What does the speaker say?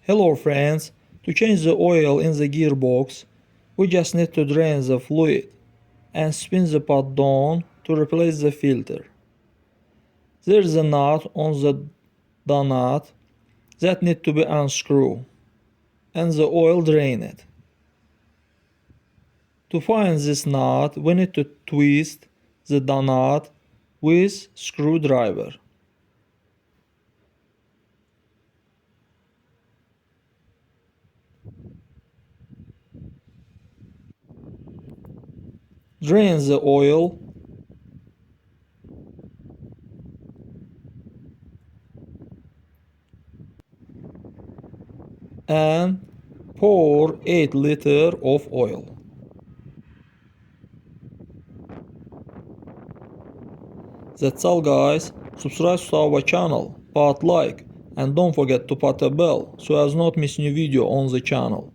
Hello friends, to change the oil in the gearbox, we just need to drain the fluid and spin the paddon to replace the filter. There is a nut on the donut that needs to be unscrewed and the oil drained. To find this nut, we need to twist the donut with screwdriver. Drain the oil and pour 8 liters of oil. That's all guys, subscribe to our channel, put like and don't forget to put a bell so as not miss new video on the channel.